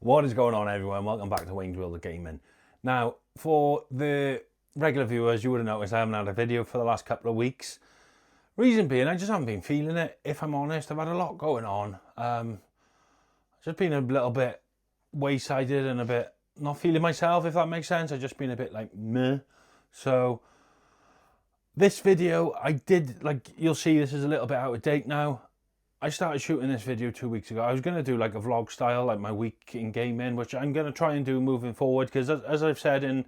What is going on, everyone? Welcome back to Wayne's World of Gaming. Now, for the regular viewers, you would have noticed I haven't had a video for the last couple of weeks. Reason being, I just haven't been feeling it. If I'm honest, I've had a lot going on. Just been a little bit waysided and a bit not feeling myself, if that makes sense. I've just been a bit like meh. So this video, I did, like, you'll see this is a little bit out of date now. I started shooting this video 2 weeks ago. I was going to do like a vlog style, like my week in gaming, which I'm going to try and do moving forward. Because as I've said in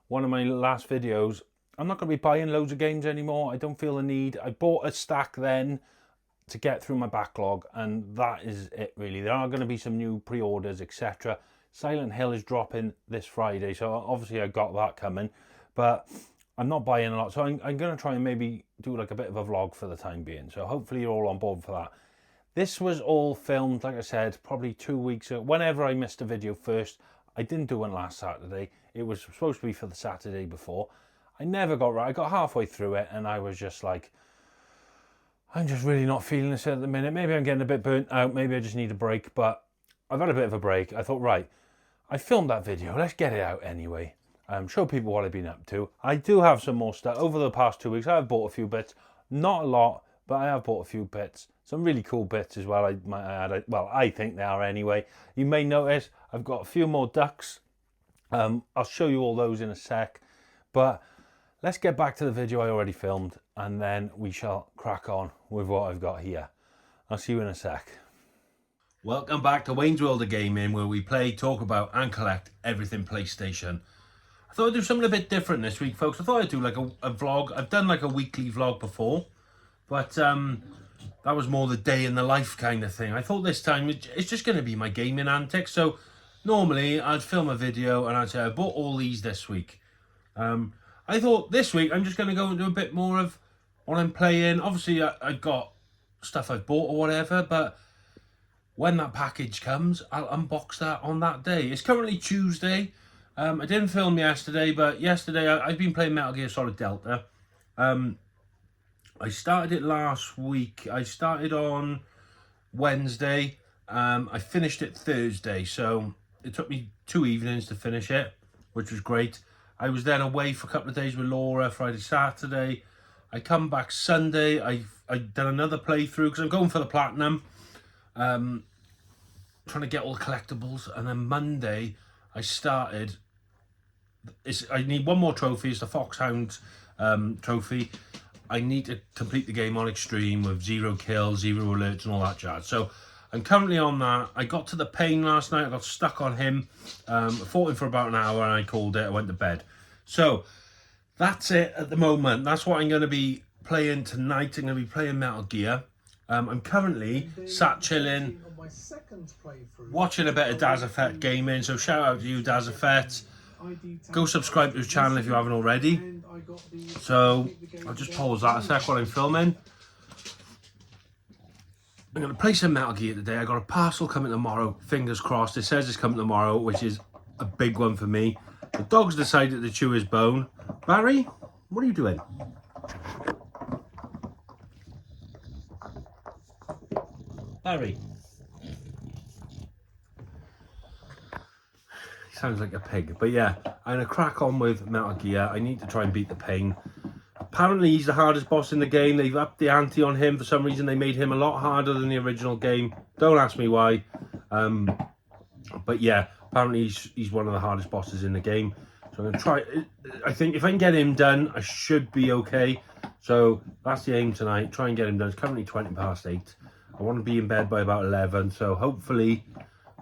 one of my last videos, I'm not going to be buying loads of games anymore. I don't feel the need. I bought a stack then to get through my backlog, and that is it really. There are going to be some new pre-orders, etc. Silent Hill is dropping this Friday, so obviously I got that coming. But I'm not buying a lot, so I'm going to try and maybe do like a bit of a vlog for the time being. So hopefully you're all on board for that. This was all filmed, like I said, probably 2 weeks ago. Whenever I missed a video first, I didn't do one last Saturday. It was supposed to be for the Saturday before. I never got right. I got halfway through it and I was just like, I'm just really not feeling this at the minute. Maybe I'm getting a bit burnt out. Maybe I just need a break. But I've had a bit of a break. I thought, right, I filmed that video. Let's get it out anyway. Show people what I've been up to. I do have some more stuff. Over the past 2 weeks, I've bought a few bits. Not a lot, but I have bought a few bits. Some really cool bits as well, I might add. Well, I think they are anyway. You may notice I've got a few more ducks. I'll show you all those in a sec. But let's get back to the video I already filmed, and then we shall crack on with what I've got here. I'll see you in a sec. Welcome back to Wayne's World of Gaming, where we play, talk about, and collect everything PlayStation. I thought I'd do something a bit different this week, folks. I thought I'd do like a vlog. I've done like a weekly vlog before, but that was more the day in the life kind of thing. I thought this time it's just going to be my gaming antics. So normally I'd film a video and I'd say I bought all these this week. I thought this week I'm just going to go into a bit more of what I'm playing. Obviously I've got stuff I've bought or whatever, but when that package comes, I'll unbox that on that day. It's currently Tuesday. I didn't film yesterday, but yesterday I've been playing Metal Gear Solid Delta. I started it last week. I started on Wednesday. I finished it Thursday, so it took me 2 evenings to finish it, which was great. I was then away for a couple of days with Laura, Friday, Saturday. I come back Sunday. I've done another playthrough because I'm going for the platinum. Trying to get all the collectibles, and then Monday I started. I need one more trophy. It's the Foxhound trophy. I need to complete the game on extreme with 0 kills, 0 alerts, and all that jazz. So I'm currently on that. I got to the pain last night. I got stuck on him. I fought him for about an hour and I called it. I went to bed. So that's it at the moment. That's what I'm going to be playing tonight. I'm going to be playing Metal Gear. I'm currently sat chilling, watching a bit of Daz Effect gaming. So shout out to you, Daz Effect. Go subscribe to his channel if you haven't already. So I'll just pause that a sec while I'm filming. I'm going to play some Metal Gear today. I got a parcel coming tomorrow. Fingers crossed. It says it's coming tomorrow, which is a big one for me. The dog's decided to chew his bone. Barry, what are you doing? Barry. Sounds like a pig, but yeah, I'm gonna crack on with Metal Gear. I need to try and beat the pain. Apparently he's the hardest boss in the game. They've upped the ante on him. For some reason they made him a lot harder than the original game. Don't ask me why. But yeah, apparently he's one of the hardest bosses in the game. So I'm gonna try. I think if I can get him done, I should be okay. So that's the aim tonight. Try and get him done. It's currently 8:20. I want to be in bed by about 11. So hopefully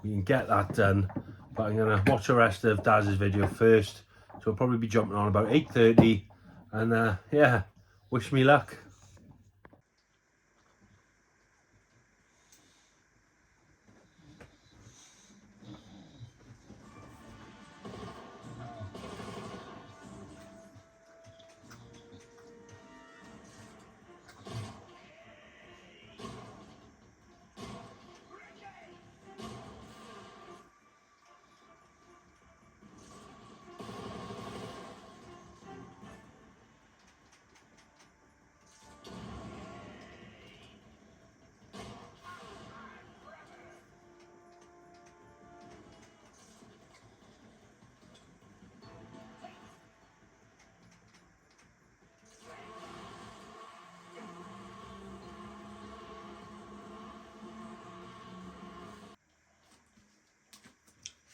we can get that done. But I'm going to watch the rest of Daz's video first. So I'll probably be jumping on about 8:30. And yeah, wish me luck.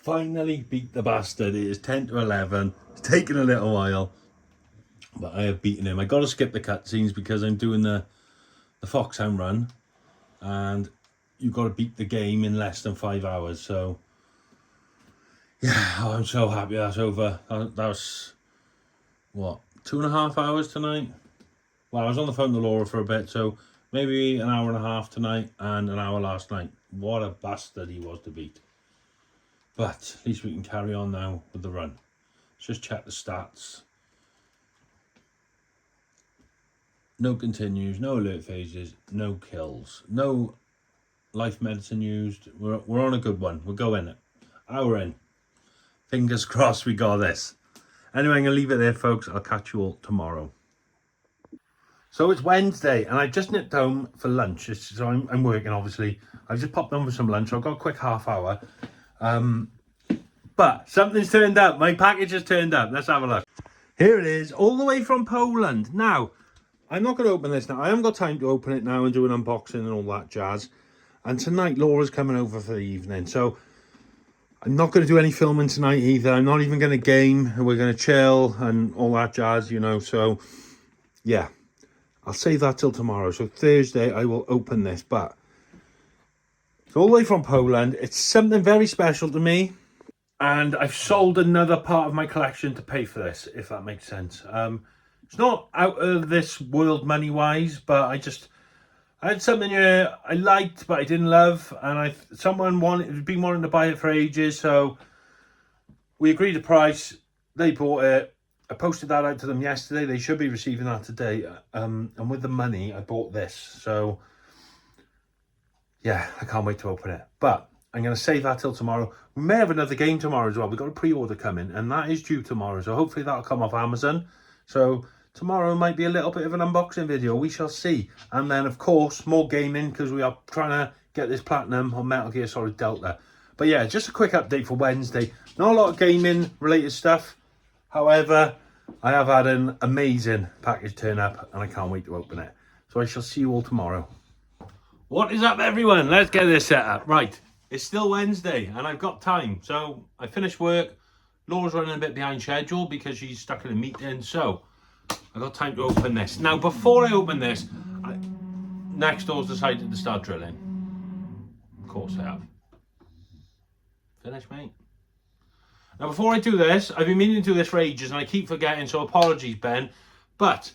finally beat the bastard. It is 10 to 11. It's taken a little while, but I have beaten him. I got to skip the cutscenes because I'm doing the Foxhound run, and you've got to beat the game in less than 5 hours. So yeah, I'm so happy that's over. That was what, 2.5 hours tonight. Well, I was on the phone to Laura for a bit, so maybe an hour and a half tonight and an hour last night. What a bastard he was to beat. But at least we can carry on now with the run. Let's just check the stats. No continues, no alert phases, no kills, no life medicine used. We're on a good one. We're going it. Hour in. Fingers crossed we got this. Anyway, I'm going to leave it there, folks. I'll catch you all tomorrow. So it's Wednesday, and I just nipped home for lunch. So I'm working, obviously. I've just popped on for some lunch. So I've got a quick half hour. But something's turned up. My package has turned up. Let's have a look. Here it is, all the way from Poland. Now, I'm not going to open this now. I haven't got time to open it now and do an unboxing and all that jazz. And tonight, Laura's coming over for the evening. So I'm not going to do any filming tonight either. I'm not even going to game. We're going to chill and all that jazz, you know. So, yeah. I'll save that till tomorrow. So Thursday, I will open this. But it's all the way from Poland. It's something very special to me. And I've sold another part of my collection to pay for this, if that makes sense. It's not out of this world money-wise, but I had something here I liked, but I didn't love. And someone had been wanting to buy it for ages. So we agreed a price. They bought it. I posted that out to them yesterday. They should be receiving that today. And with the money, I bought this. So, yeah, I can't wait to open it. But I'm going to save that till tomorrow. We may have another game tomorrow as well. We've got a pre-order coming, and that is due tomorrow. So hopefully that'll come off Amazon. So tomorrow might be a little bit of an unboxing video. We shall see. And then, of course, more gaming, because we are trying to get this platinum on Metal Gear Solid Delta. But yeah, just a quick update for Wednesday. Not a lot of gaming-related stuff. However, I have had an amazing package turn up, and I can't wait to open it. So I shall see you all tomorrow. What is up, everyone? Let's get this set up. Right, it's still Wednesday, and I've got time. So I finished work. Laura's running a bit behind schedule because she's stuck in a meeting. So I've got time to open this. Now, before I open this, Nextdoor's decided to start drilling. Of course I have. Finished, mate. Now, before I do this, I've been meaning to do this for ages, and I keep forgetting, so apologies, Ben. But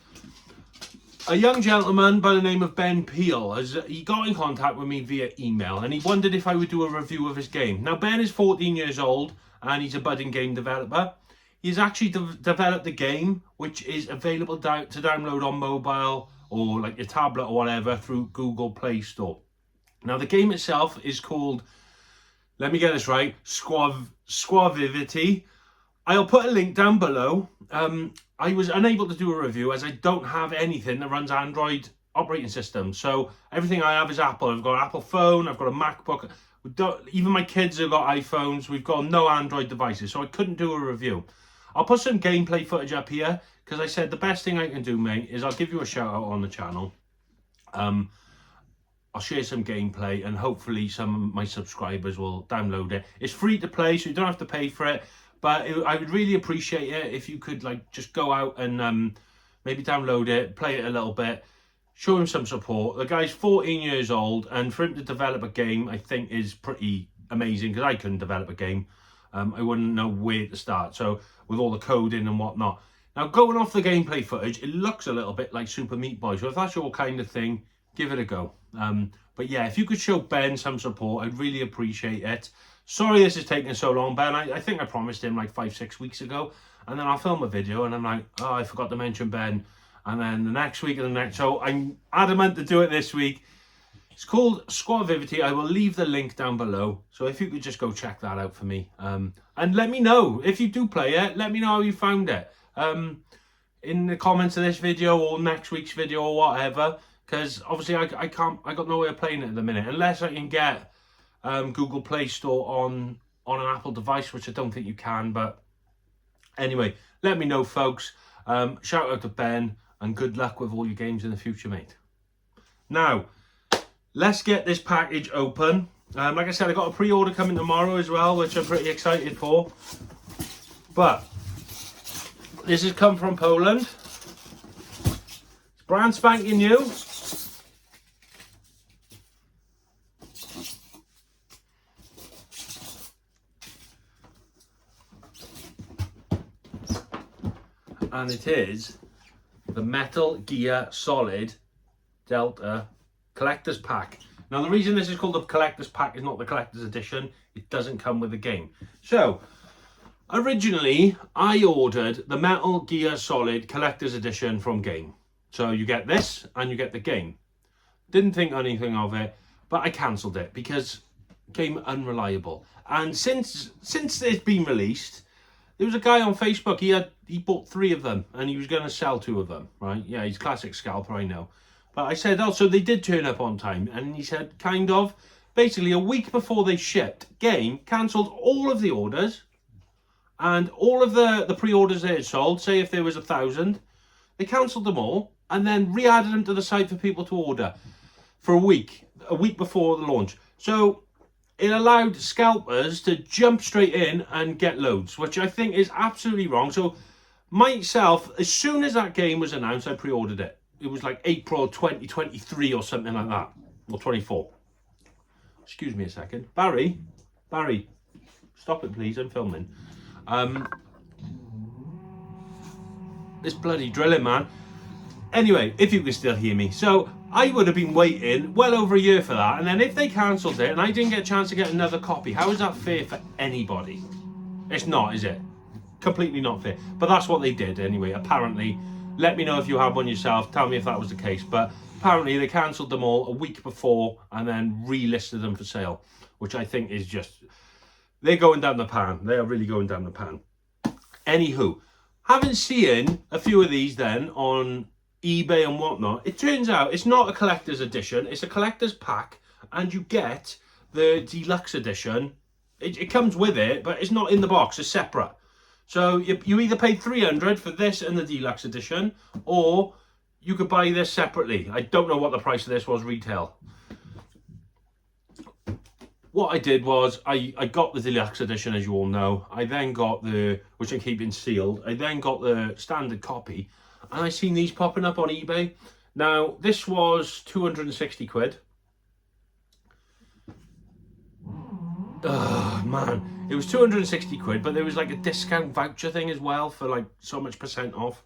a young gentleman by the name of Ben Peel, he got in contact with me via email, and he wondered if I would do a review of his game. Now, Ben is 14 years old, and he's a budding game developer. He's actually developed a game which is available to download on mobile or like your tablet or whatever through Google Play Store. Now, the game itself is called, let me get this right, Squavivity. I'll put a link down below. I was unable to do a review as I don't have anything that runs Android operating system. So everything I have is Apple. I've got an Apple phone, I've got a MacBook. Even my kids have got iPhones. We've got no Android devices, so I couldn't do a review. I'll put some gameplay footage up here because I said the best thing I can do, mate, is I'll give you a shout out on the channel. I'll share some gameplay, and hopefully some of my subscribers will download it. It's free to play, so you don't have to pay for it. But I would really appreciate it if you could like just go out and maybe download it, play it a little bit, show him some support. The guy's 14 years old, and for him to develop a game, I think is pretty amazing because I couldn't develop a game. I wouldn't know where to start. So with all the coding and whatnot. Now, going off the gameplay footage, it looks a little bit like Super Meat Boy. So if that's your kind of thing, give it a go. But yeah, if you could show Ben some support, I'd really appreciate it. Sorry this is taking so long, Ben. I think I promised him like 5-6 weeks ago. And then I'll film a video and I'm like, oh, I forgot to mention Ben. And then the next week and the next. So I'm adamant to do it this week. It's called Squavivity. I will leave the link down below. So if you could just go check that out for me. And let me know, if you do play it, let me know how you found it. In the comments of this video or next week's video or whatever. Because obviously I got no way of playing it at the minute. Unless I can get Google Play Store on an Apple device, which I don't think you can. But anyway, let me know, folks. Shout out to Ben, and good luck with all your games in the future, mate. Now, let's get this package open. Like I said, I got a pre-order coming tomorrow as well, which I'm pretty excited for. But this has come from Poland. It's brand spanking new. And it is the Metal Gear Solid Delta Collector's Pack. Now, the reason this is called the Collector's Pack is not the Collector's Edition. It doesn't come with the game. So, originally, I ordered the Metal Gear Solid Collector's Edition from Game. So, you get this and you get the game. Didn't think anything of it, but I cancelled it because game unreliable. And since it's been released, there was a guy on Facebook, he bought 3 of them and he was going to sell 2 of them, right? Yeah, he's classic scalper, I know. But I said, oh, so they did turn up on time. And he said, kind of. Basically, a week before they shipped, Game cancelled all of the orders. And all of the pre-orders they had sold, say if there was 1,000, they cancelled them all. And then re-added them to the site for people to order for a week before the launch. So it allowed scalpers to jump straight in and get loads, which I think is absolutely wrong. So myself, as soon as that game was announced, I pre-ordered it. It was like April 2023 or something like that, or 24. Excuse me a second. Barry, stop it please, I'm filming. This bloody drilling, man. Anyway, if you can still hear me. So I would have been waiting well over a year for that. And then if they cancelled it and I didn't get a chance to get another copy, how is that fair for anybody? It's not, is it? Completely not fair. But that's what they did anyway, apparently. Let me know if you have one yourself. Tell me if that was the case. But apparently they cancelled them all a week before and then relisted them for sale, which I think is just... They're going down the pan. They are really going down the pan. Anywho, having seen a few of these then on eBay and whatnot, it turns out it's not a collector's edition. It's a collector's pack and you get the deluxe edition. It comes with it, but it's not in the box. It's separate. So you either paid 300 for this and the deluxe edition, or you could buy this separately. I don't know what the price of this was retail. What I did was I got the deluxe edition, as you all know. I then got which I'm keeping sealed. I then got the standard copy, and I seen these popping up on eBay. Now this was 260 quid. Oh man, it was 260 quid, but there was like a discount voucher thing as well for like so much % off.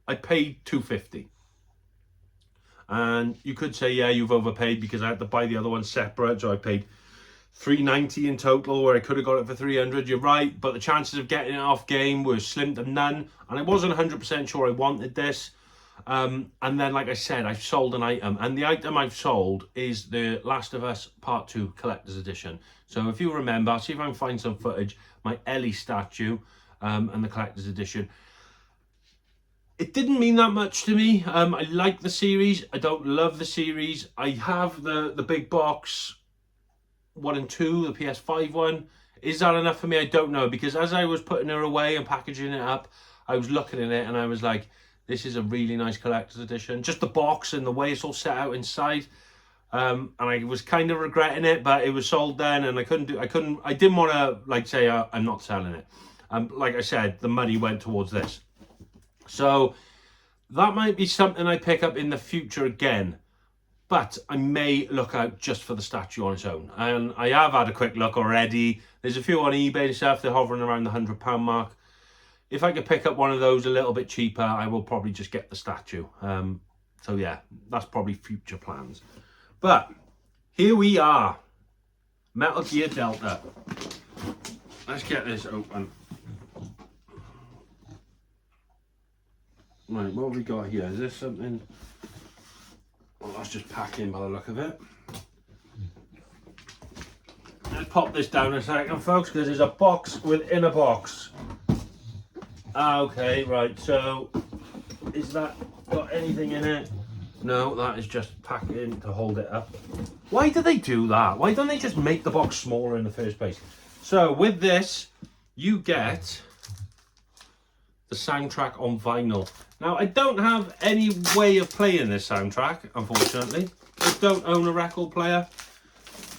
I paid 250. And you could say, yeah, you've overpaid because I had to buy the other one separate, so I paid 390 in total, where I could have got it for 300. You're right, but the chances of getting it off Game were slim to none, and I wasn't 100% sure I wanted this. And then, like I said, I've sold an item, and the item I've sold is the Last of Us Part 2 Collector's Edition. So if you remember, I'll see if I can find some footage, my Ellie statue and the Collector's Edition. It didn't mean that much to me. I like the series. I don't love the series. I have the big box 1 and 2, the PS5 one. Is that enough for me? I don't know, because as I was putting her away and packaging it up, I was looking at it and I was like, this is a really nice collector's edition. Just the box and the way it's all set out inside. And I was kind of regretting it, but it was sold then and I didn't want to like say, I'm not selling it. Like I said, the money went towards this. So that might be something I pick up in the future again. But I may look out just for the statue on its own. And I have had a quick look already. There's a few on eBay and stuff. They're hovering around the £100 mark. If I could pick up one of those a little bit cheaper, I will probably just get the statue. So yeah, that's probably future plans. But here we are. Metal Gear Delta. Let's get this open. Right, what have we got here? Is this something? Well, that's just packing by the look of it. Let's pop this down a second, folks, because there's a box within a box. Okay, right, so is that got anything in it? No, that is just packing to hold it up. Why do they do that? Why don't they just make the box smaller in the first place? So with this, you get the soundtrack on vinyl. Now, I don't have any way of playing this soundtrack, unfortunately. I don't own a record player.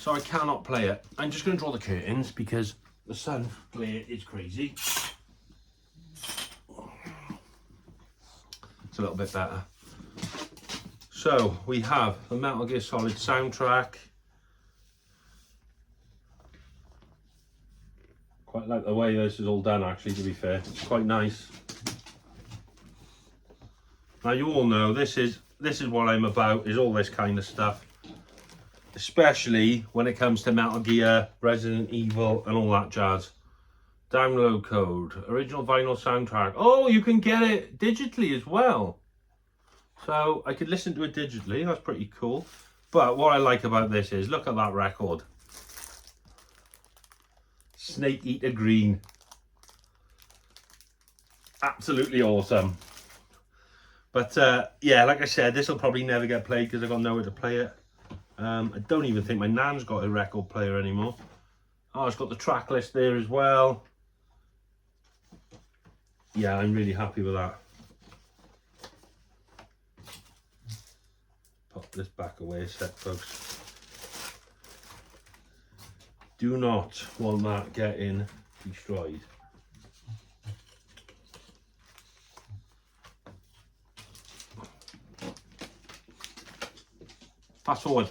so I cannot play it. I'm just going to draw the curtains because the sun glare is crazy. It's a little bit better. So we have the Metal Gear Solid soundtrack. Quite like the way this is all done, actually, to be fair. It's quite nice. Now you all know this is what I'm about, is all this kind of stuff. Especially when it comes to Metal Gear, Resident Evil and all that jazz. Download code, original vinyl soundtrack. Oh, you can get it digitally as well. So I could listen to it digitally, that's pretty cool. But what I like about this is, look at that record. Snake Eater Green. Absolutely awesome. But yeah, like I said, this will probably never get played because I've got nowhere to play it. I don't even think my nan's got a record player anymore. Oh, it's got the track list there as well. Yeah, I'm really happy with that. Pop this back away a sec, folks. Do not want that getting destroyed. Fast forward.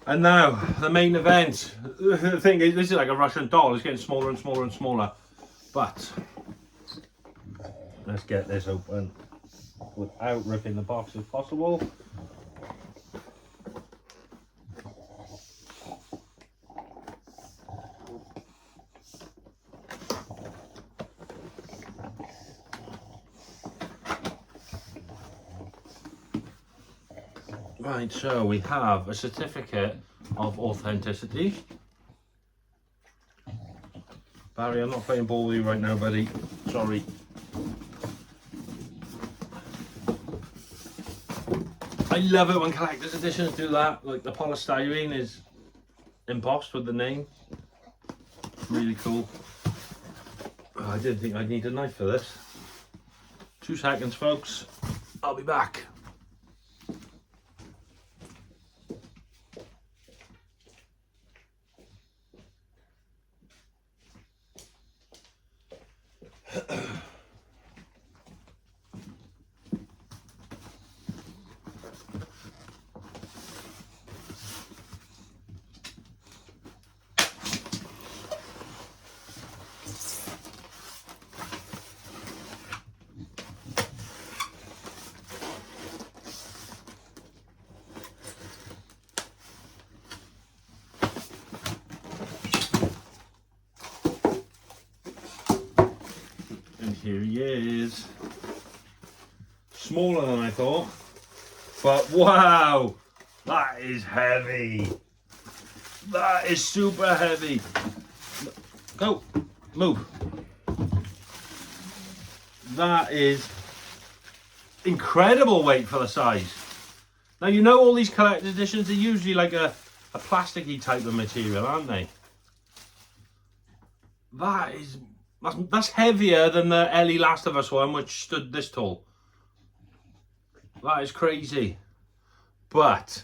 And now, the main event. The thing is, this is like a Russian doll. It's getting smaller and smaller and smaller. But, let's get this open without ripping the box if possible. Right, so we have a certificate of authenticity. Barry, I'm not playing ball with you right now, buddy. Sorry. I love it when collector's editions do that. Like the polystyrene is embossed with the name. Really cool. Oh, I didn't think I'd need a knife for this. 2 seconds, folks. I'll be back. Here he is. Smaller than I thought, but wow, that is heavy. That is super heavy. Go, move. That is incredible weight for the size. Now you know all these collector's editions are usually like a plasticky type of material, aren't they? That's heavier than the Ellie Last of Us one, which stood this tall. That is crazy. But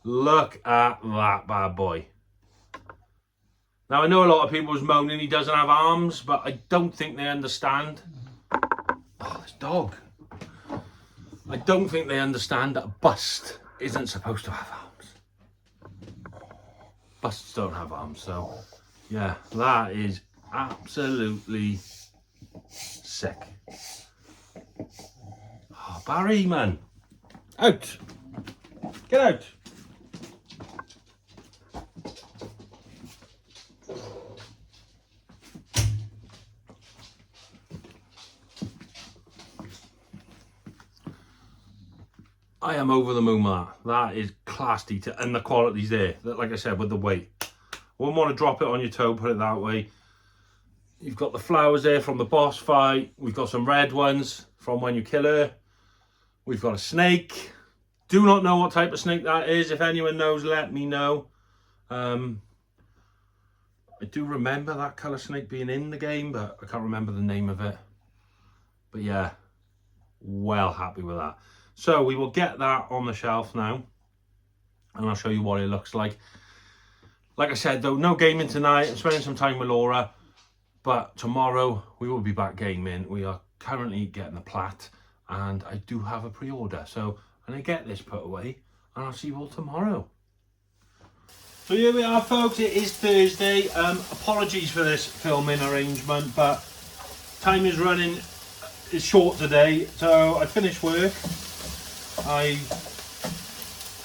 look at that bad boy. Now I know a lot of people was moaning he doesn't have arms, but I don't think they understand. Oh, this dog. I don't think they understand that a bust isn't supposed to have arms. Busts don't have arms, so yeah, that is absolutely sick. Oh, Barry, man. Out. Get out. I am over the moon with that. That is class detail, and the quality's there. Like I said, with the weight. Wouldn't want to drop it on your toe, put it that way. You've got the flowers there from the boss fight. We've got some red ones from when you kill her. We've got a snake. Do not know what type of snake that is. If anyone knows, let me know. I do remember that colour snake being in the game, but I can't remember the name of it. But yeah, well happy with that. So we will get that on the shelf now, and I'll show you what it looks like. Like I said though, no gaming tonight. I'm spending some time with Laura, but tomorrow we will be back gaming. We are currently getting the plat, and I do have a pre-order. So I'm gonna get this put away, and I'll see you all tomorrow. So here we are, folks. It is Thursday. Apologies for this filming arrangement, but time is running is short today. So I finished work. I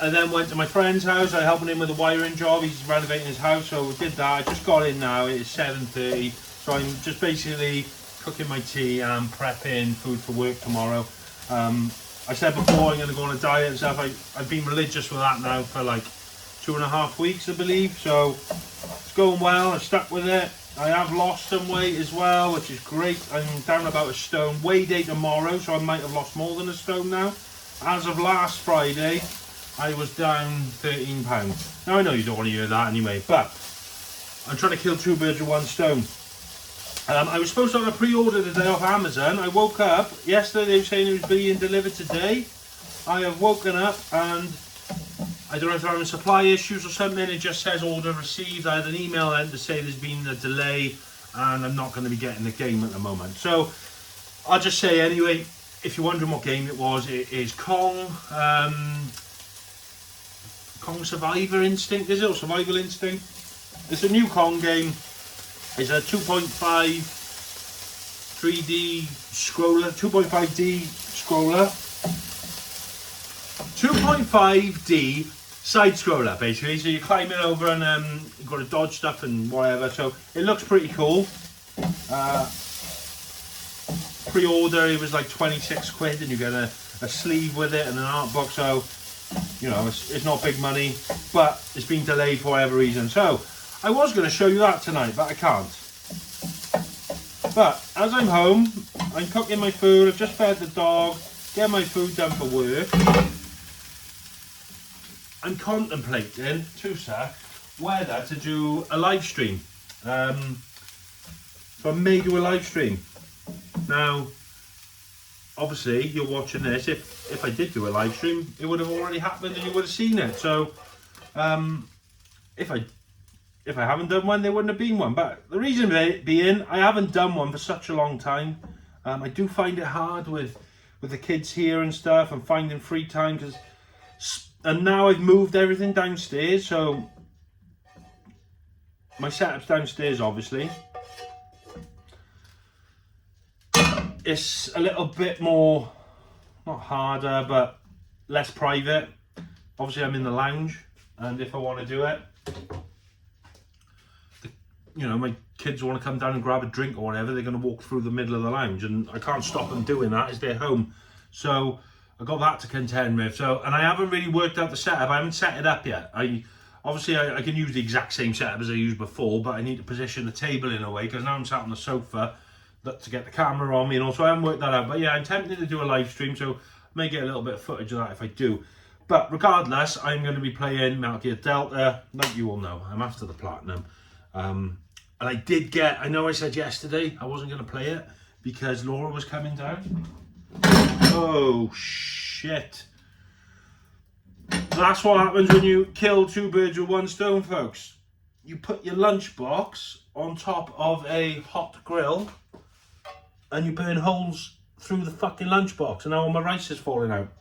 then went to my friend's house. I helped him with a wiring job. He's renovating his house, so we did that. I just got in now. It's 7:30, so I'm just basically cooking my tea and I'm prepping food for work tomorrow. I said before I'm going to go on a diet and stuff. I've been religious with that now for like 2.5 weeks, I believe. So it's going well. I stuck with it. I have lost some weight as well, which is great. I'm down about a stone. Weigh day tomorrow, so I might have lost more than a stone now. As of last Friday, I was down 13 pounds. Now I know you don't want to hear that anyway, but I'm trying to kill two birds with one stone. I was supposed to have a pre-order today off Amazon. I woke up yesterday, they were saying it was being delivered today. I have woken up and I don't know if they're having supply issues or something. It just says order received. I had an email then to say there's been a delay and I'm not going to be getting the game at the moment. So I'll just say anyway, if you're wondering what game it was, it is Kong Survivor Instinct, is it? Or Survival Instinct? It's a new Kong game. It's a 2.5 3D scroller, 2.5D scroller. 2.5D side scroller, basically. So you're climbing over and you've got to dodge stuff and whatever. So it looks pretty cool. Pre-order, it was like 26 quid and you get a sleeve with it and an art book. So, you know, it's not big money, but it's been delayed for whatever reason. So I was going to show you that tonight, but I can't. But as I'm home, I'm cooking my food. I've just fed the dog, getting my food done for work. I'm contemplating, whether to do a live stream. So I may do a live stream. Now, obviously, you're watching this. If I did do a live stream, it would have already happened and you would have seen it. So, if I haven't done one, there wouldn't have been one. But the reason being, I haven't done one for such a long time. I do find it hard with the kids here and stuff and finding free time and now I've moved everything downstairs, so my setup's downstairs obviously. It's a little bit more, not harder, but less private. Obviously I'm in the lounge, and if I want to do it, you know, my kids want to come down and grab a drink or whatever, they're going to walk through the middle of the lounge, and I can't stop them doing that, it's their home. So I got that to contend with. So, and I haven't really worked out the setup. I haven't set it up yet. Obviously I can use the exact same setup as I used before, but I need to position the table in a way, because now I'm sat on the sofa to get the camera on me, and also I haven't worked that out. But yeah, I'm tempted to do a live stream, so I may get a little bit of footage of that if I do. But regardless, I'm going to be playing Metal Gear Delta, like you all know. I'm after the platinum. And I did get, I know I said yesterday I wasn't going to play it because Laura was coming down. Oh shit. That's what happens when you kill two birds with one stone, folks. You put your lunchbox on top of a hot grill and you burn holes through the fucking lunchbox, and now all my rice is falling out.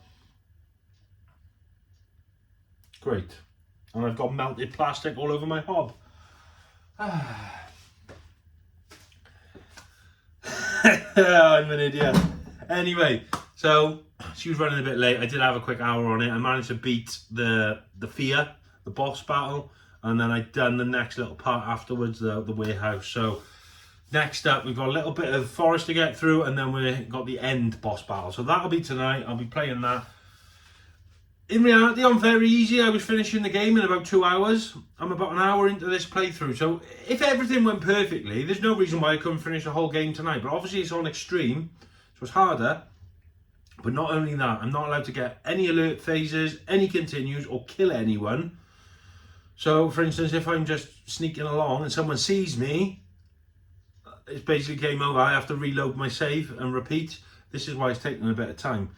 Great. And I've got melted plastic all over my hob. I'm an idiot. Anyway, so she was running a bit late. I did have a quick hour on it. I managed to beat the fear, the boss battle, and then I'd done the next little part afterwards, the warehouse. So next up, we've got a little bit of forest to get through, and then we've got the end boss battle. So that'll be tonight. I'll be playing that. in reality, I'm very easy. I was finishing the game in about 2 hours. I'm about an hour into this playthrough. So if everything went perfectly, there's no reason why I couldn't finish the whole game tonight. But obviously it's on extreme, so it's harder. But not only that, I'm not allowed to get any alert phases, any continues, or kill anyone. So, for instance, if I'm just sneaking along and someone sees me, it's basically game over. I have to reload my save and repeat. This is why it's taking a bit of time.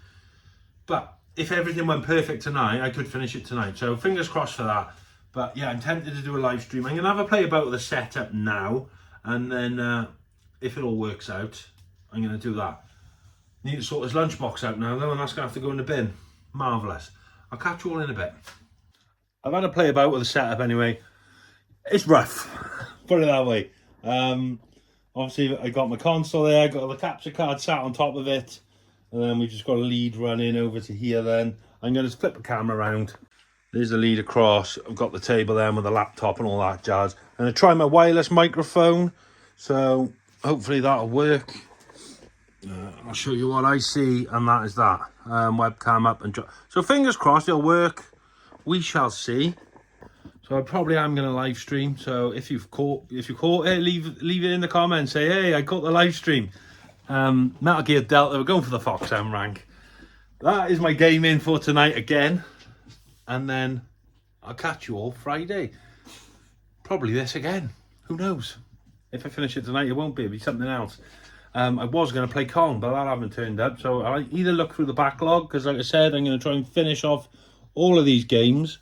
But if everything went perfect tonight, I could finish it tonight. So fingers crossed for that. But yeah, I'm tempted to do a live stream. I'm going to have a play about with the setup now. And then if it all works out, I'm going to do that. Need to sort his lunchbox out now though, and that's going to have to go in the bin. Marvellous. I'll catch you all in a bit. I've had a play about with the setup anyway. It's rough. Put it that way. Obviously, I got my console there. I got the capture card sat on top of it. And then we just got a lead running over to here then. I'm going to flip the camera around. There's the lead across. I've got the table there with the laptop and all that jazz. I'm going to try my wireless microphone. So hopefully that'll work. I'll show you what I see, and that is that. Webcam up and so fingers crossed it'll work. We shall see. So I probably am going to live stream. So if you caught it, leave it in the comments. Say, hey, I caught the live stream. Metal Gear Delta, we're going for the Foxhound rank. That is my game in for tonight again. And then I'll catch you all Friday. Probably this again. Who knows? If I finish it tonight, it won't be. It'll be something else. I was going to play Kong, but that haven't turned up. So I'll either look through the backlog, because like I said, I'm going to try and finish off all of these games.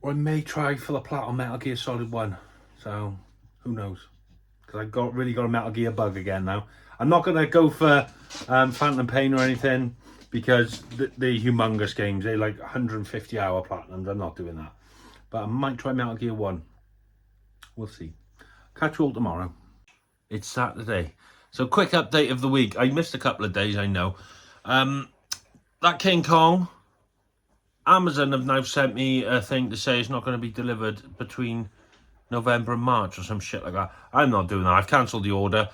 Or I may try for the plat on Metal Gear Solid 1. So, who knows? Because I've really got a Metal Gear bug again now. I'm not going to go for Phantom Pain or anything, because they're humongous games. They're like 150 hour platinums. I'm not doing that. But I might try Metal Gear 1. We'll see. Catch you all tomorrow. It's Saturday. So quick update of the week. I missed a couple of days, I know. That King Kong, Amazon have now sent me a thing to say it's not going to be delivered between November and March or some shit like that. I'm not doing that. I've cancelled the order.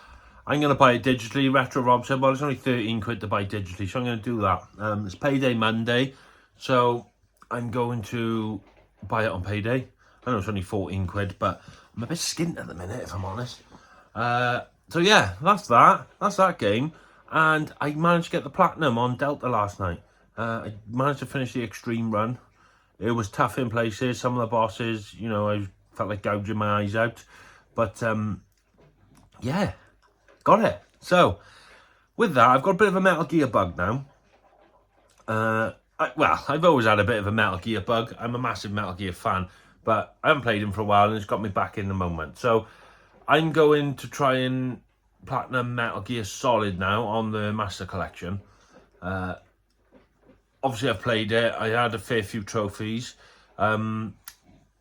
I'm going to buy it digitally. Retro Rob said, well, it's only 13 quid to buy digitally, so I'm going to do that. It's payday Monday, so I'm going to buy it on payday. I know it's only 14 quid, but I'm a bit skint at the minute, if I'm honest. So yeah, that's that game. And I managed to get the platinum on Delta last night. I managed to finish the extreme run. It was tough in places. Some of the bosses, you know, I felt like gouging my eyes out. But yeah, got it. So with that, I've got a bit of a Metal Gear bug now. Well, I've always had a bit of a Metal Gear bug. I'm a massive Metal Gear fan, but I haven't played him for a while, and it's got me back in the moment. So I'm going to try and platinum Metal Gear Solid now on the Master Collection. Obviously I've played it. I had a fair few trophies. Tonight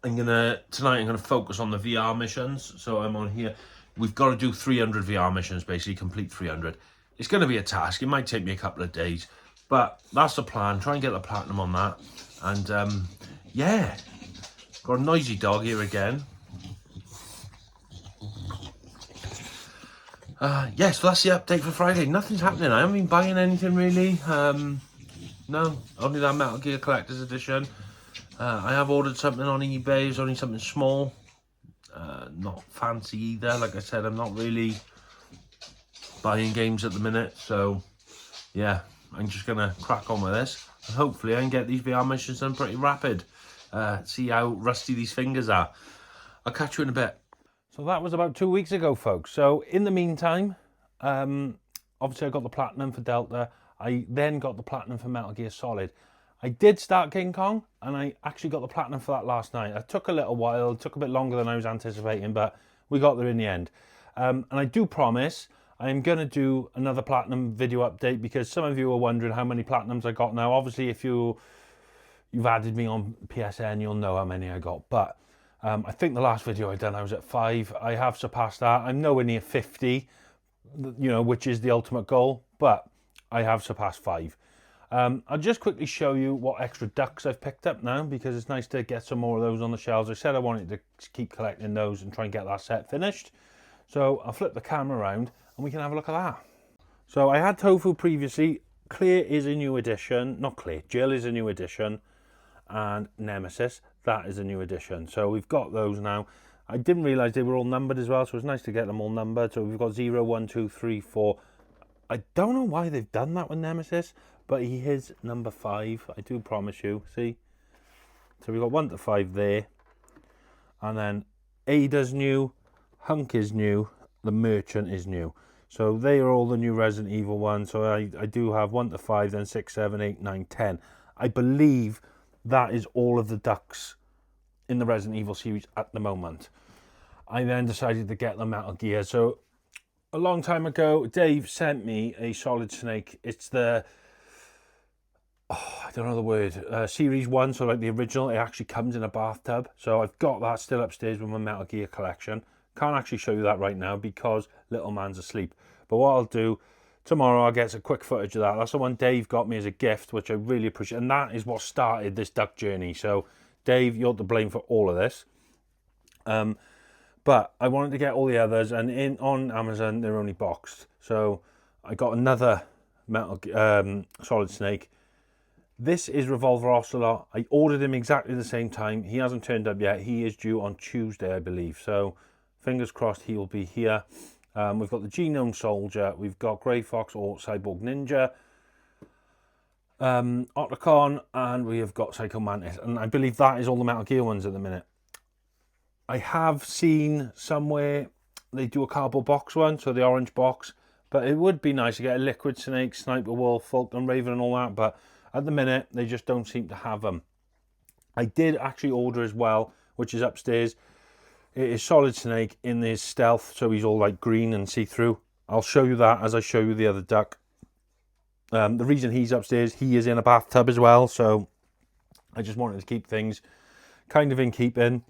I'm gonna focus on the VR missions. So I'm on here. We've got to do 300 VR missions, basically complete 300. It's going to be a task. It might take me a couple of days, but that's the plan. Try and get the platinum on that. And yeah, got a noisy dog here again. Yes, so that's the update for Friday. Nothing's happening. I haven't been buying anything really. No, only that Metal Gear Collector's Edition. I have ordered something on eBay. It's only something small. Not fancy either. Like I said, I'm not really buying games at the minute. So, yeah, I'm just going to crack on with this. And hopefully I can get these VR missions done pretty rapid. See how rusty these fingers are. I'll catch you in a bit. So that was about 2 weeks ago, folks. So in the meantime, obviously I got the platinum for Delta. I then got the platinum for Metal Gear Solid. I did start King Kong, and I actually got the platinum for that last night. It took a little while, it took a bit longer than I was anticipating, but we got there in the end. And I do promise I'm going to do another platinum video update, because some of you are wondering how many platinums I got now. Obviously, if you've added me on PSN, you'll know how many I got. But I think the last video I done, I was at 5. I have surpassed that. I'm nowhere near 50, you know, which is the ultimate goal, but I have surpassed 5. I'll just quickly show you what extra ducks I've picked up now, because it's nice to get some more of those on the shelves. I said I wanted to keep collecting those and try and get that set finished. So I'll flip the camera around and we can have a look at that. So I had tofu previously. Clear is a new edition. Not Clear, Jill is a new edition. And Nemesis, that is a new edition. So we've got those now. I didn't realise they were all numbered as well, so it's nice to get them all numbered. So we've got 0, 1, 2, 3, 4. I don't know why they've done that with Nemesis, but he is number 5. I do promise you. See? So we've got 1 to 5 there. And then Ada's new, Hunk is new, the Merchant is new. So they are all the new Resident Evil ones. So I do have 1 to 5, then 6, 7, 8, 9, 10. I believe that is all of the ducks in the Resident Evil series at the moment. I then decided to get the Metal Gear. So a long time ago, Dave sent me a Solid Snake. It's the, I don't know the word, series 1, so like the original. It actually comes in a bathtub. So I've got that still upstairs with my Metal Gear collection. Can't actually show you that right now because little man's asleep. But what I'll do, tomorrow I'll get some quick footage of that. That's the one Dave got me as a gift, which I really appreciate. And that is what started this duck journey. So Dave, you're to blame for all of this. But I wanted to get all the others, and on Amazon they're only boxed. So I got another Solid Snake. This is Revolver Ocelot. I ordered him exactly the same time. He hasn't turned up yet. He is due on Tuesday, I believe. So fingers crossed he will be here. We've got the Genome Soldier. We've got Grey Fox or Cyborg Ninja. Otacon, and we have got Psycho Mantis. And I believe that is all the Metal Gear ones at the minute. I have seen somewhere they do a cardboard box one, so the orange box. But it would be nice to get a Liquid Snake, Sniper Wolf, Fulton Raven and all that. But at the minute, they just don't seem to have them. I did actually order as well, which is upstairs. It is Solid Snake in his stealth, so he's all like green and see-through. I'll show you that as I show you the other duck. The reason he's upstairs, he is in a bathtub as well, so I just wanted to keep things kind of in keeping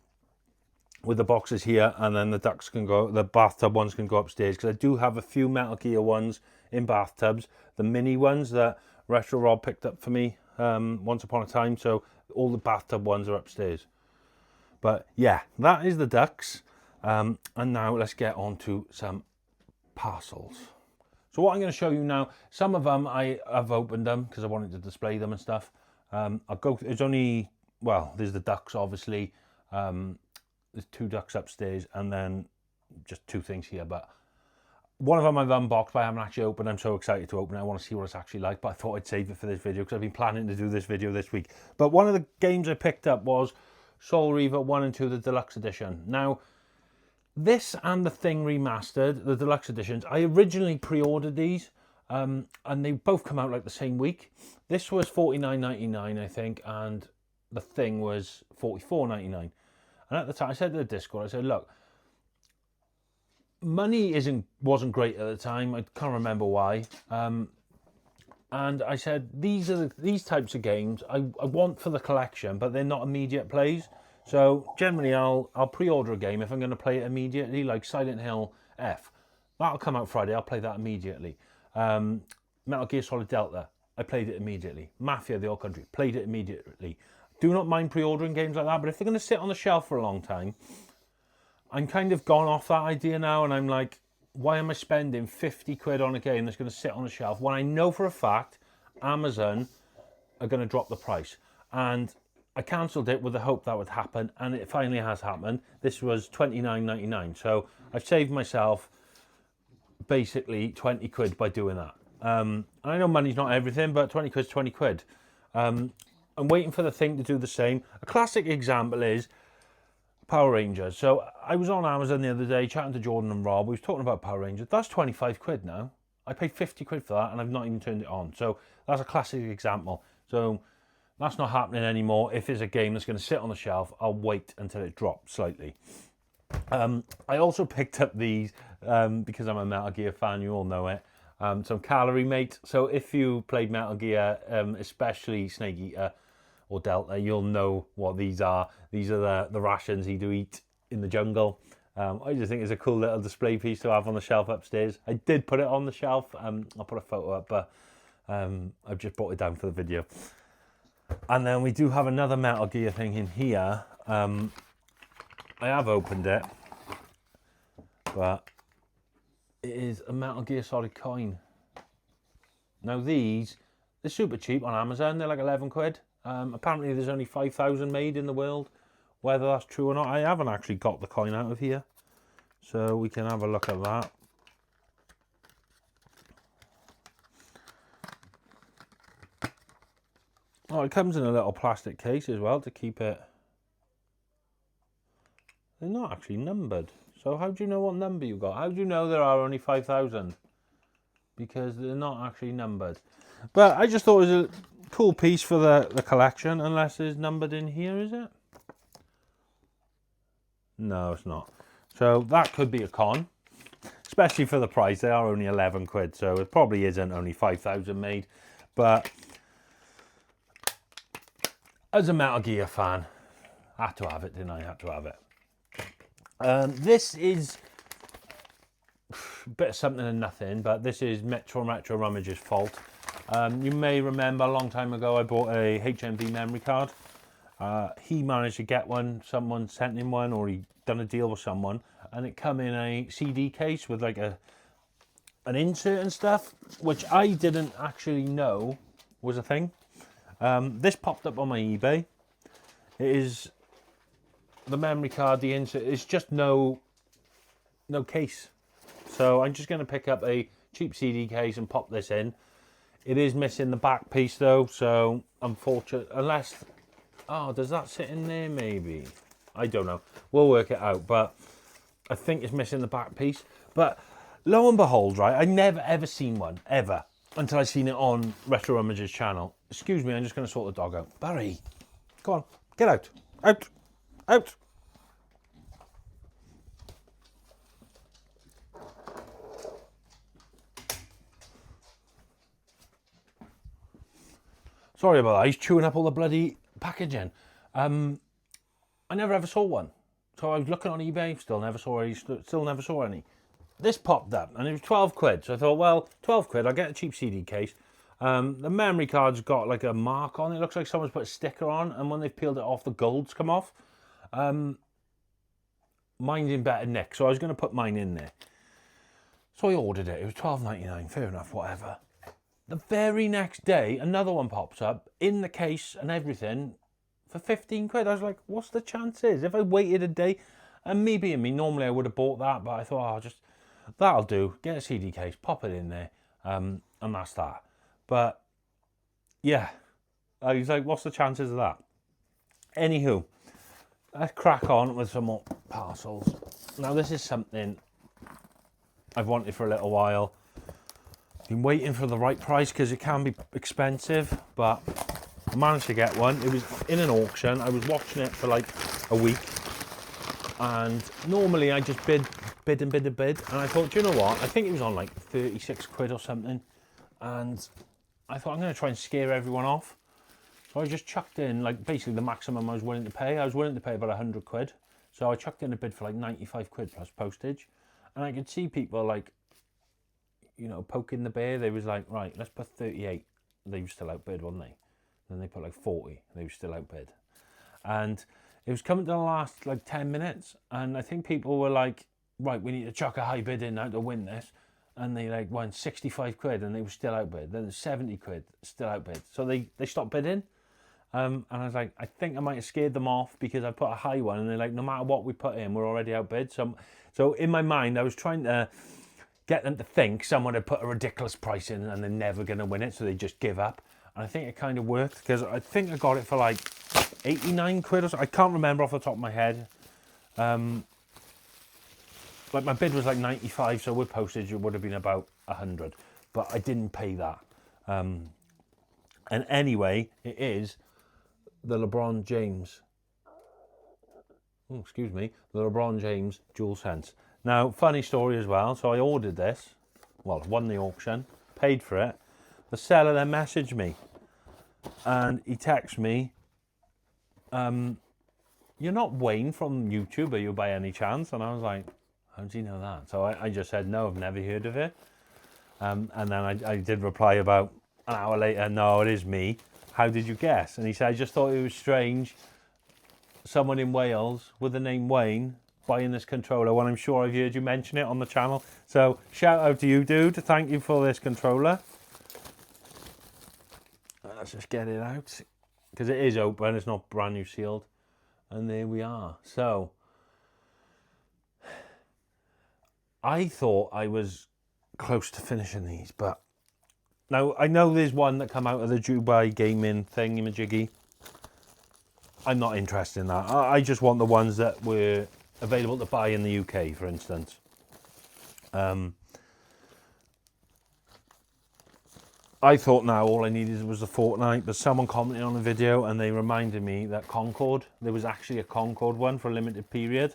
with the boxes here, and then the ducks can go, the bathtub ones can go upstairs, because I do have a few Metal Gear ones in bathtubs, the mini ones that Retro Rob picked up for me once upon a time, so all the bathtub ones are upstairs. But yeah, that is the ducks, and now let's get on to some parcels. So what I'm going to show you now, some of them I have opened them because I wanted to display them and stuff. I'll go, it's only, well, there's the ducks obviously, there's 2 ducks upstairs and then just 2 things here, but one of them I've unboxed, but I haven't actually opened. I'm so excited to open it. I want to see what it's actually like, but I thought I'd save it for this video because I've been planning to do this video this week. But one of the games I picked up was Soul Reaver 1 and 2, the deluxe edition. Now, this and the Thing remastered, the deluxe editions, I originally pre-ordered these, and they both come out like the same week. This was $49.99, I think, and the Thing was $44.99. And at the time, I said to the Discord, I said, look, money wasn't great at the time. I can't remember why. And I said, these types of games I want for the collection, but they're not immediate plays. So generally, I'll pre-order a game if I'm going to play it immediately, like Silent Hill F. That'll come out Friday. I'll play that immediately. Metal Gear Solid Delta. I played it immediately. Mafia: The Old Country. Played it immediately. Do not mind pre-ordering games like that, but if they're going to sit on the shelf for a long time, I'm kind of gone off that idea now, and I'm like, why am I spending 50 quid on a game that's going to sit on the shelf when I know for a fact Amazon are going to drop the price? And I cancelled it with the hope that would happen, and it finally has happened. This was $29.99, so I've saved myself basically 20 quid by doing that. And I know money's not everything, but 20 quid's 20 quid. I'm waiting for the Thing to do the same. A classic example is Power Rangers. So I was on Amazon the other day chatting to Jordan and Rob. We was talking about Power Rangers. That's 25 quid now. I paid 50 quid for that and I've not even turned it on. So that's a classic example. So that's not happening anymore. If it's a game that's going to sit on the shelf, I'll wait until it drops slightly. I also picked up these because I'm a Metal Gear fan. You all know it. Some Calorie Mate. So if you played Metal Gear, especially Snake Eater or Delta, you'll know what these are. These are the rations he do eat in the jungle. I just think it's a cool little display piece to have on the shelf upstairs. I did put it on the shelf. I'll put a photo up, but I've just brought it down for the video. And then we do have another Metal Gear thing in here. I have opened it, but it is a Metal Gear Solid coin. Now these They're super cheap on Amazon. They're like 11 quid. Apparently there's only 5,000 made in the world. Whether that's true or not, I haven't actually got the coin out of here. So we can have a look at that. Oh, it comes in a little plastic case as well to keep it. They're not actually numbered. So how do you know what number you got? How do you know there are only 5,000? Because they're not actually numbered. But I just thought it was a cool piece for the collection, unless it's numbered in here, is it? No, it's not. So that could be a con, especially for the price. They are only 11 quid, so it probably isn't only 5,000 made. But as a Metal Gear fan, I had to have it, didn't I? I had to have it. This is a bit of something and nothing, but this is Retro Rummage's fault. You may remember a long time ago I bought a HMV memory card. He managed to get one, someone sent him one, or he done a deal with someone, and it come in a CD case with like an insert and stuff, which I didn't actually know was a thing. This popped up on my eBay. It is the memory card, the insert, it's just no case. So I'm just going to pick up a cheap CD case and pop this in. It is missing the back piece though, so unfortunate, unless, oh, does that sit in there maybe? I don't know. We'll work it out, but I think it's missing the back piece. But lo and behold, right, I never ever seen one, ever, until I seen it on Retro Rummage's channel. Excuse me, I'm just going to sort the dog out. Barry, come on, get out, out, out. Sorry about that, he's chewing up all the bloody packaging. I never ever saw one. So I was looking on eBay, still never saw any. This popped up and it was 12 quid. So I thought, well, 12 quid, I'll get a cheap CD case. The memory card's got like a mark on it. It looks like someone's put a sticker on, and when they've peeled it off, the gold's come off. Mine's in better nick, so I was going to put mine in there. So I ordered it. It was $12.99, fair enough, whatever. The very next day, another one pops up in the case and everything for 15 quid. I was like, what's the chances? If I waited a day, and me being me, normally I would have bought that, but I thought, oh, that'll do. Get a CD case, pop it in there, and that's that. But yeah, I was like, what's the chances of that? Anywho, let's crack on with some more parcels. Now, this is something I've wanted for a little while. Been waiting for the right price because it can be expensive, but I managed to get one. It was in an auction. I was watching it for like a week, and normally I just bid, and I thought, do you know what? I think it was on like 36 quid or something, and I thought I'm going to try and scare everyone off. So I just chucked in like basically the maximum I was willing to pay. I was willing to pay about 100 quid, so I chucked in a bid for like 95 quid plus postage, and I could see people like, you know, poking the bear. They was like, right, let's put 38. They were still outbid, weren't they? Then they put like 40. They were still outbid. And it was coming to the last like 10 minutes. And I think people were like, right, we need to chuck a high bid in now to win this. And they like won 65 quid and they were still outbid. Then 70 quid, still outbid. So they stopped bidding. And I was like, I think I might have scared them off because I put a high one. And they're like, no matter what we put in, we're already outbid. So in my mind, I was trying to get them to think someone had put a ridiculous price in and they're never going to win it, so they just give up. And I think it kind of worked, because I think I got it for like 89 quid or so. I can't remember off the top of my head. Like my bid was like 95, so with postage it would have been about 100, but I didn't pay that. And anyway, it is the LeBron James. Oh, excuse me, the LeBron James DualSense. Now, funny story as well. So I ordered this, well, won the auction, paid for it. The seller then messaged me, and he texted me, "You're not Wayne from YouTube, are you, by any chance?" And I was like, "How do you know that?" So I just said, "No, I've never heard of it." And then I did reply about an hour later, "No, it is me. How did you guess?" And he said, "I just thought it was strange. Someone in Wales with the name Wayne buying this controller when I'm sure I've heard you mention it on the channel." So shout out to you, dude. Thank you for this controller. let's just get it out, because it is open, it's not brand new sealed. And there we are. So, I thought I was close to finishing these, but now I know there's one that come out of the Dubai gaming thingy-majiggy. I'm not interested in that. I just want the ones that were available to buy in the UK, for instance. I thought now all I needed was the Fortnite, but someone commented on the video and they reminded me that Concord, there was actually a Concord one for a limited period.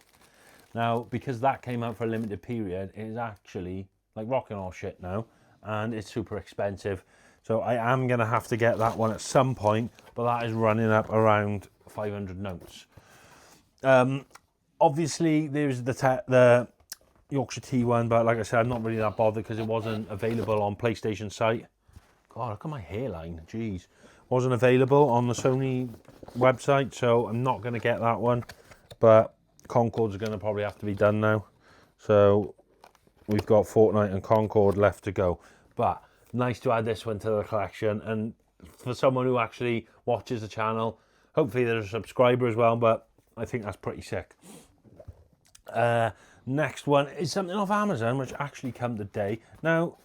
Now, because that came out for a limited period, it is actually like rocking all shit now, and it's super expensive. So I am going to have to get that one at some point, but that is running up around 500 notes. Obviously, there's the Yorkshire Tea one, but like I said, I'm not really that bothered because it wasn't available on PlayStation site. God, look at my hairline, jeez. Wasn't available on the Sony website, so I'm not going to get that one. But Concord's going to probably have to be done now. So we've got Fortnite and Concord left to go. But nice to add this one to the collection. And for someone who actually watches the channel, hopefully they're a subscriber as well, but I think that's pretty sick. Next one is something off Amazon, which actually come today. Now,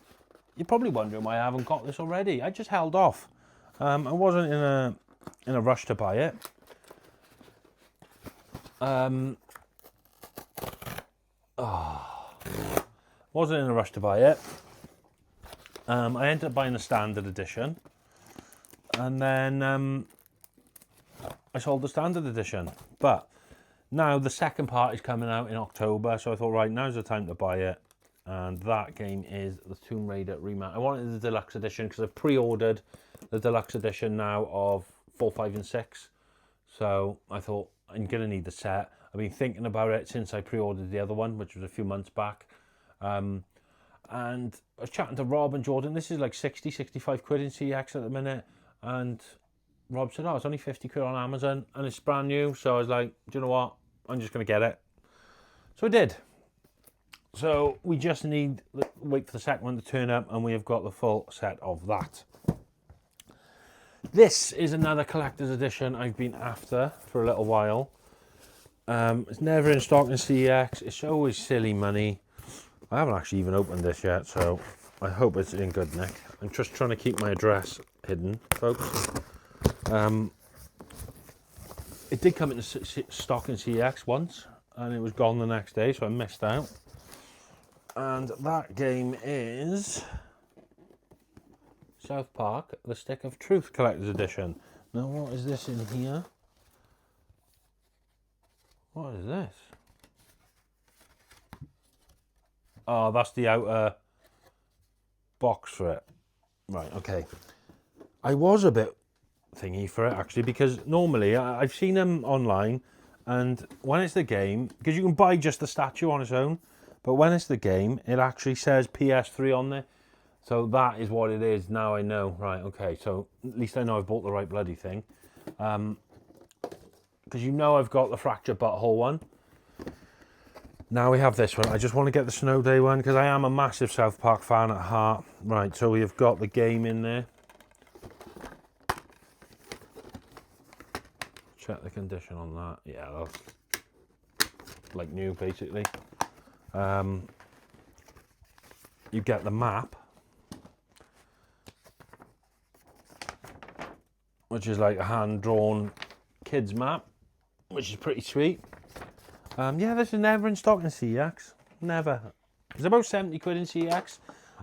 you're probably wondering why I haven't got this already. I just held off. I wasn't in a rush to buy it. Wasn't in a rush to buy it. I ended up buying the standard edition, and then I sold the standard edition. But now the second part is coming out in October, so I thought, right, now's the time to buy it. And that game is the Tomb Raider Remaster. I wanted the deluxe edition because I've pre-ordered the deluxe edition now of 4, 5, and 6. So I thought, I'm going to need the set. I've been thinking about it since I pre-ordered the other one, which was a few months back. And I was chatting to Rob and Jordan. This is like 60, 65 quid in CX at the minute. And Rob said, oh, it's only 50 quid on Amazon and it's brand new. So I was like, do you know what? I'm just going to get it. So I did. So we just need to wait for the second one to turn up, and we have got the full set of that. This is another collector's edition I've been after for a little while. It's never in stock in CX. It's always silly money. I haven't actually even opened this yet, so I hope it's in good nick. I'm just trying to keep my address hidden, folks. It did come into stock in CX once, and it was gone the next day, so I missed out. And that game is South Park, The Stick of Truth Collector's Edition. Now, what is this in here? What is this? Oh, that's the outer box for it. Right, okay. I was a bit thingy for it, actually, because normally I've seen them online, and when it's the game, because you can buy just the statue on its own, but when it's the game, it actually says PS3 on there. So that is what it is. Now I know. Right, okay. So at least I know I've bought the right bloody thing. Because you know I've got the fractured butthole one. Now we have this one. I just want to get the Snow Day one because I am a massive South Park fan at heart. Right, so we have got the game in there. Check the condition on that. Yeah, that's like new basically. You get the map, which is like a hand-drawn kids map, which is pretty sweet. Yeah, this is never in stock in CX. Never. It's about 70 quid in CX.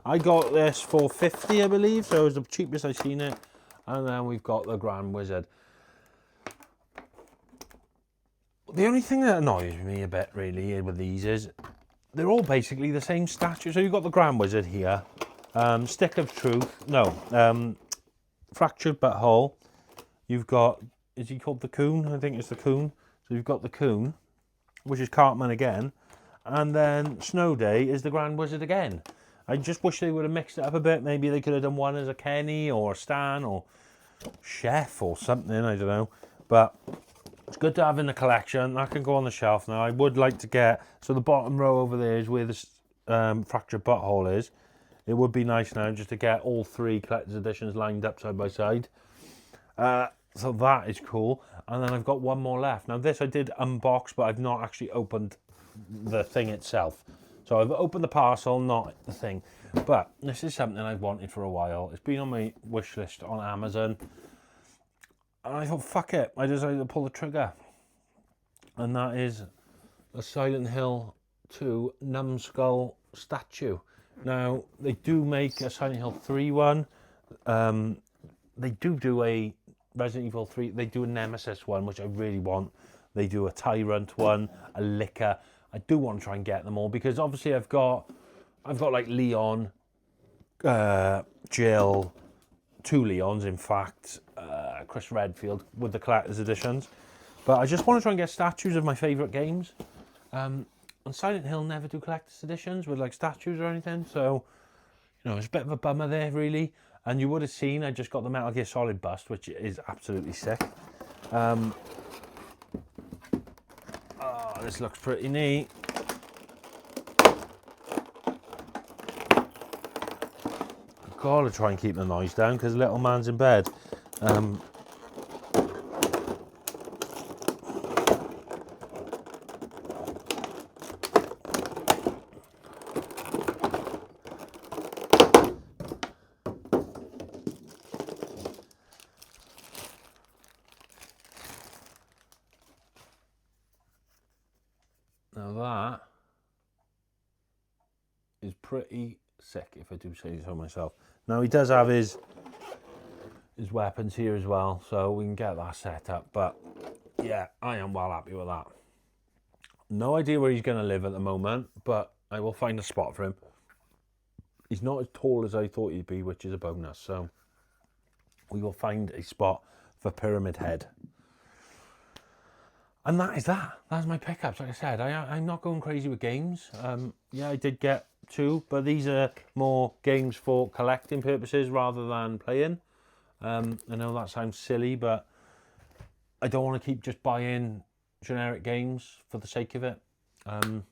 I got this for 50, I believe, so it was the cheapest I've seen it. And then we've got the Grand Wizard. The only thing that annoys me a bit, really, with these is they're all basically the same statue. So you've got the Grand Wizard here, Stick of Truth, no, Fractured Butthole. You've got, is he called the Coon? I think it's the Coon. So you've got the Coon, which is Cartman again, and then Snow Day is the Grand Wizard again. I just wish they would have mixed it up a bit. Maybe they could have done one as a Kenny or a Stan or Chef or something, I don't know. But it's good to have in the collection. That can go on the shelf now. I would like to get, so the bottom row over there is where the Fractured Butthole is. It would be nice now just to get all three collector's editions lined up side by side. So that is cool. And then I've got one more left. Now this I did unbox, but I've not actually opened the thing itself. So I've opened the parcel, not the thing. But this is something I've wanted for a while. It's been on my wish list on Amazon. And I thought, fuck it. I decided to pull the trigger. And that is a Silent Hill 2 Numbskull statue. Now, they do make a Silent Hill 3 one. They do a Resident Evil 3. They do a Nemesis one, which I really want. They do a Tyrant one, a Licker. I do want to try and get them all because obviously I've got like Leon, Jill, 2 Leons in fact, Chris Redfield with the collector's editions. But I just want to try and get statues of my favourite games. And Silent Hill never do collector's editions with like statues or anything. So, you know, it's a bit of a bummer there really. And you would have seen I just got the Metal Gear Solid bust, which is absolutely sick. This looks pretty neat. I've got to try and keep the noise down because little man's in bed. Now that is pretty sick, if I do say so myself. Now he does have his weapons here as well, so we can get that set up. But yeah, I am well happy with that. No idea where he's going to live at the moment, but I will find a spot for him. He's not as tall as I thought he'd be, which is a bonus. So we will find a spot for Pyramid Head. And that is that. That's my pickups. Like I said, I'm not going crazy with games. Yeah, I did get 2, but these are more games for collecting purposes rather than playing. I know that sounds silly, but I don't want to keep just buying generic games for the sake of it. But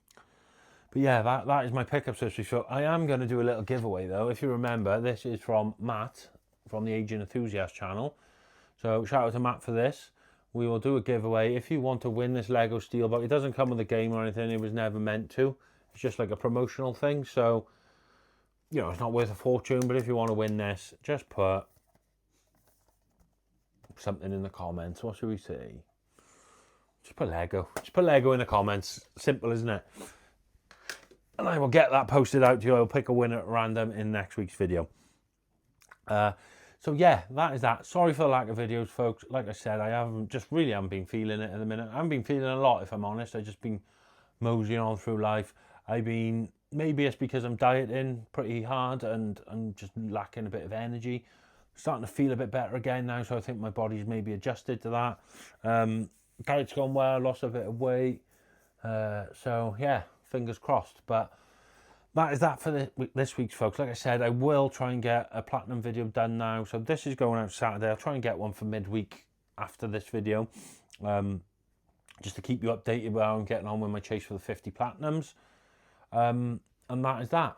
yeah, that is my pickups this week. So I am going to do a little giveaway though. If you remember, this is from Matt from the Aging Enthusiast channel. So shout out to Matt for this. We will do a giveaway. If you want to win this Lego Steelbook, it doesn't come with a game or anything. It was never meant to. It's just like a promotional thing. So, you know, it's not worth a fortune. But if you want to win this, just put something in the comments. What should we say? Just put Lego. Just put Lego in the comments. Simple, isn't it? And I will get that posted out to you. I will pick a winner at random in next week's video. So yeah, that is that. Sorry for the lack of videos, folks. Like I said, I haven't been feeling it at the minute. I haven't been feeling a lot, if I'm honest. I've just been moseying on through life. Maybe it's because I'm dieting pretty hard and I'm just lacking a bit of energy. Starting to feel a bit better again now, so I think my body's maybe adjusted to that. Diet's gone well, lost a bit of weight. So yeah, fingers crossed. But that is that for this week's, folks. Like I said, I will try and get a platinum video done now. So this is going out Saturday. I'll try and get one for midweek after this video. Just to keep you updated with how I'm getting on with my chase for the 50 platinums. And that is that.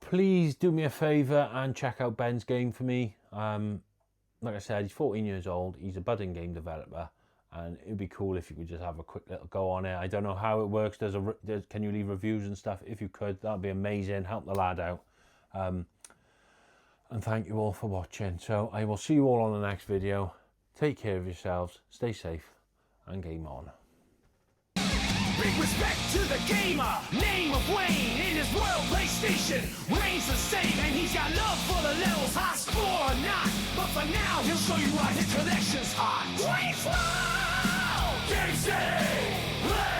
Please do me a favour and check out Ben's game for me. Like I said, he's 14 years old. He's a budding game developer. And it would be cool if you could just have a quick little go on it. I don't know how it works. Can you leave reviews and stuff? If you could, that'd be amazing. Help the lad out. And thank you all for watching. So I will see you all on the next video. Take care of yourselves. Stay safe. And game on. Big respect to the gamer, name of Wayne. In his world PlayStation reigns the same, and he's got love for the levels, high score or not. But for now, he'll show you why his collection's hot. Wayne's World! Game save!